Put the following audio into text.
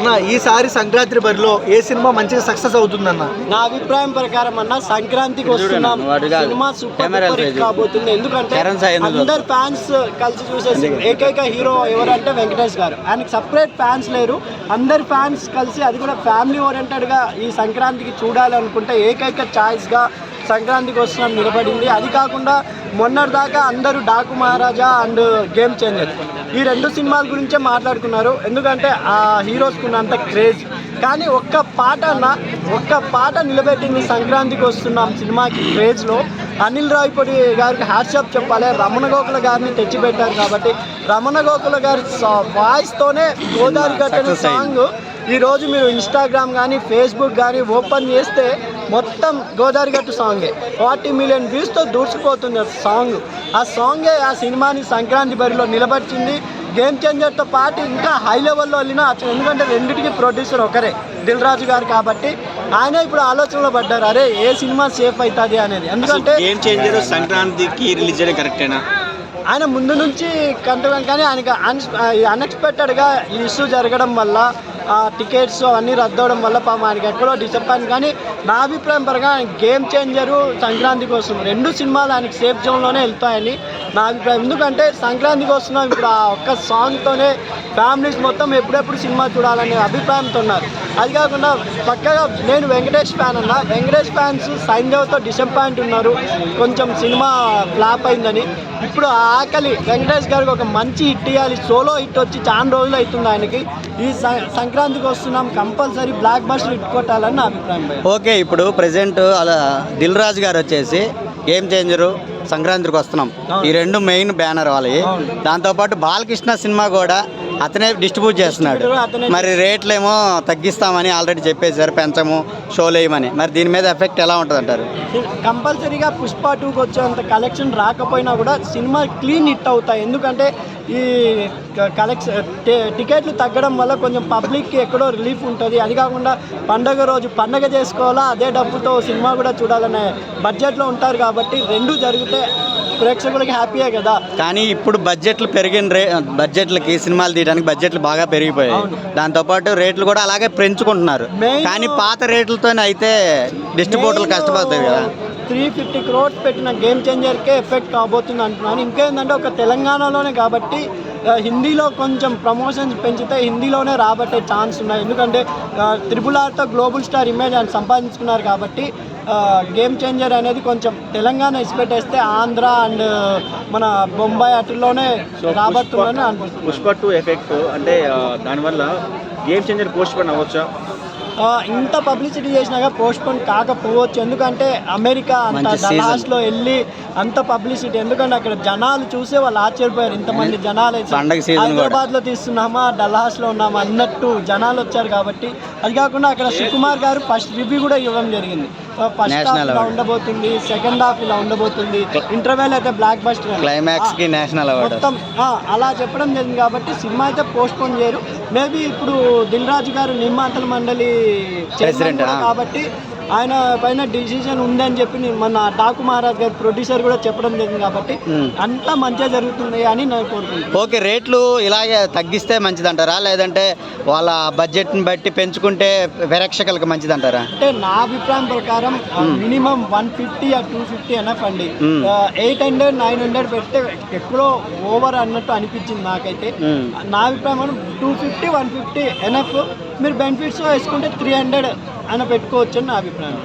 అన్న ఈసారి సంక్రాంతి బరిలో ఏ సినిమా మంచిగా సక్సెస్ అవుతుందన్న? నా అభిప్రాయం ప్రకారం అన్న సంక్రాంతికి వస్తున్నాం సినిమా సూపర్ హిట్ కాబోతుంది. ఎందుకంటే అందరు ఫ్యాన్స్ కలిసి చూసే ఏకైక హీరో ఎవరంటే వెంకటేష్ గారు. ఆయనకి సపరేట్ ఫ్యాన్స్ లేరు, అందరు ఫ్యాన్స్ కలిసి అది కూడా ఫ్యామిలీ ఓరియంటెడ్గా ఈ సంక్రాంతికి చూడాలనుకుంటే ఏకైక ఛాయిస్గా సంక్రాంతికి వస్తున్నాం నిలబడింది. అది కాకుండా మొన్నటిదాకా అందరూ డాకు మహారాజా అండ్ గేమ్ చేంజర్ ఈ రెండు సినిమాల గురించే మాట్లాడుకున్నారు, ఎందుకంటే ఆ హీరోస్కి ఉన్నంత క్రేజ్. కానీ ఒక్క పాట నిలబెట్టింది సంక్రాంతికి వస్తున్నాం సినిమాకి క్రేజ్లో. అనిల్ రావిపూడి గారికి హ్యాట్సాప్ చెప్పాలి. రమణ గోకుల గారిని తెచ్చిపెట్టారు కాబట్టి రమణ గోకుల గారి వాయిస్తోనే గోదావరి గట్టెన సాంగ్ ఈరోజు మీరు ఇన్స్టాగ్రామ్ కానీ ఫేస్బుక్ కానీ ఓపెన్ చేస్తే మొత్తం గోదావరి గట్టు సాంగే 40 మిలియన్ వ్యూస్తో దూసుకుపోతుంది ఆ సాంగే ఆ సినిమాని సంక్రాంతి బరిలో నిలబడిచింది. గేమ్ చేంజర్తో పాటు ఇంకా హై లెవెల్లో వెళ్ళినా, ఎందుకంటే రెండింటికి ప్రొడ్యూసర్ ఒకరే దిల్ రాజు గారు కాబట్టి ఆయన ఇప్పుడు ఆలోచనలో పడ్డారు, అరే ఏ సినిమా సేఫ్ అవుతుంది అనేది. ఎందుకంటే గేమ్ చేంజర్ సంక్రాంతికి రిలీజ్ చేయడం కరెక్టేనా? ఆయన ముందు నుంచి కంటున్నాను, కానీ ఆయనకి అన్ఎక్స్పెక్టెడ్గా ఈ ఇష్యూ జరగడం వల్ల టికెట్స్ అవన్నీ రద్దవడం వల్ల పాపం ఆయనకి ఎక్కడో డిసప్పాయింట్. కానీ నా అభిప్రాయం పరంగా గేమ్ చేంజరు సంక్రాంతికి వస్తుంది రెండు సినిమాలు ఆయనకి సేఫ్ జోన్లోనే వెళ్తాయని నా అభిప్రాయం. ఎందుకంటే సంక్రాంతికి వస్తున్నాం ఇప్పుడు ఆ ఒక్క సాంగ్తోనే ఫ్యామిలీస్ మొత్తం ఎప్పుడెప్పుడు సినిమా చూడాలనే అభిప్రాయంతో ఉన్నారు. అది కాకుండా పక్కగా నేను వెంకటేష్ ఫ్యాన్ అన్న, వెంకటేష్ ఫ్యాన్స్ సైన్దేవ్తో డిసప్పాయింట్ ఉన్నారు, కొంచెం సినిమా ఫ్లాప్ అయిందని. ఇప్పుడు ఆకలి వెంకటేష్ గారికి ఒక మంచి హిట్ ఇవ్వాలి, సోలో హిట్ వచ్చి చాలా రోజులు అవుతుంది ఆయనకి. ఈ సంక్రాంతికి వస్తున్నాం కంపల్సరీ బ్లాక్ బస్టర్ హిట్ కొట్టాలని నా అభిప్రాయం. ఓకే, ఇప్పుడు ప్రెజెంట్ అలా దిల్ రాజు గారు వచ్చేసి గేమ్ చేంజరు సంక్రాంతికి వస్తున్నాం ఈ రెండు మెయిన్ బ్యానర్ వాళ్ళవి. దాంతోపాటు బాలకృష్ణ సినిమా కూడా అతనే డిస్ట్రిబ్యూట్ చేస్తున్నాడు. మరి రేట్లు ఏమో తగ్గిస్తామని ఆల్రెడీ చెప్పేశారు, పెంచము షోలు వేయమని. మరి దీని మీద ఎఫెక్ట్ ఎలా ఉంటుంది అంటారు? కంపల్సరీగా పుష్ప 2కి వచ్చేంత కలెక్షన్ రాకపోయినా కూడా సినిమా క్లీన్ హిట్ అవుతాయి. ఎందుకంటే ఈ టికెట్లు తగ్గడం వల్ల కొంచెం పబ్లిక్కి ఎక్కడో రిలీఫ్ ఉంటుంది. అది కాకుండా పండగ రోజు పండగ చేసుకోవాలా, అదే డబ్బుతో సినిమా కూడా చూడాలనే బడ్జెట్లో ఉంటారు కాబట్టి రెండు జరిగితే ప్రేక్షకులకి హ్యాపీయే కదా. కానీ ఇప్పుడు బడ్జెట్లు బడ్జెట్లకి సినిమాలు తీయడానికి బడ్జెట్లు బాగా పెరిగిపోయాయి, దాంతోపాటు రేట్లు కూడా అలాగే పెంచుకుంటున్నారు. కానీ పాత రేట్లతోనే అయితే డిస్ట్రిబ్యూటర్లు కష్టపడతాయి కదా. 350 crores పెట్టిన గేమ్ చేంజర్కే ఎఫెక్ట్ కాబోతుంది అంటున్నాను. ఇంకేంటంటే ఒక తెలంగాణలోనే కాబట్టి హిందీలో కొంచెం ప్రమోషన్స్ పెంచితే హిందీలోనే రాబట్టే ఛాన్స్ ఉన్నాయి. ఎందుకంటే RRRతో గ్లోబల్ స్టార్ ఇమేజ్ అని సంపాదించుకున్నారు కాబట్టి గేమ్ చేంజర్ అనేది కొంచెం తెలంగాణ ఇసిపెట్టేస్తే ఆంధ్ర అండ్ మన బొంబాయి అటులోనే రాబోతుందని అనిపిస్తుంది. పుష్ప 2 ఎఫెక్ట్ అంటే దానివల్ల గేమ్ చేంజర్ పోస్ట్ పోన్ అవ్వచ్చా? ఇంత పబ్లిసిటీ చేసినాక పోస్ట్పోన్ కాకపోవచ్చు, ఎందుకంటే అమెరికా అంత డల్లాస్లో వెళ్ళి అంత పబ్లిసిటీ, ఎందుకంటే అక్కడ జనాలు చూసే వాళ్ళు ఆశ్చర్యపోయారు, ఇంతమంది జనాలు హైదరాబాద్లో తీస్తున్నామా డల్లాస్లో ఉన్నామా అన్నట్టు జనాలు వచ్చారు కాబట్టి. అది కాకుండా అక్కడ సుకుమార్ గారు ఫస్ట్ రివ్యూ కూడా ఇవ్వడం జరిగింది, ఫస్ట్ హాఫ్ ఇలా ఉండబోతుంది, సెకండ్ హాఫ్ ఇలా ఉండబోతుంది, ఇంటర్వెల్ అయితే బ్లాక్ బస్టర్, క్లైమాక్స్ కి నేషనల్ అవార్డు మొత్తం అలా చెప్పడం జరిగింది కాబట్టి సినిమా అయితే పోస్ట్పోన్ చేయరు. మేబీ ఇప్పుడు దిల్ రాజు గారు నిర్మాతల మండలి చైర్మన్ కాబట్టి ఆయన పైన డిసిజన్ ఉందని చెప్పి మన డాకు మహారాజ్ గారు ప్రొడ్యూసర్ కూడా చెప్పడం జరిగింది కాబట్టి అంతా మంచిగా జరుగుతుంది అని నేను కోరుకుంటున్నాను. ఓకే, రేట్లు ఇలాగే తగ్గిస్తే మంచిదంటారా, లేదంటే వాళ్ళ బడ్జెట్ని బట్టి పెంచుకుంటే ప్రేక్షకులకు మంచిదంటారా? అంటే నా అభిప్రాయం ప్రకారం మినిమం 150 or 250 ఎనఫ్ అండి. 800, 900 పెడితే ఎక్కడో ఓవర్ అన్నట్టు అనిపించింది నాకైతే. నా అభిప్రాయం 250, 150 ఎనఫ్. మీరు బెనిఫిట్స్ వేసుకుంటే 300 అని పెట్టుకోవచ్చు అని నా అభిప్రాయం.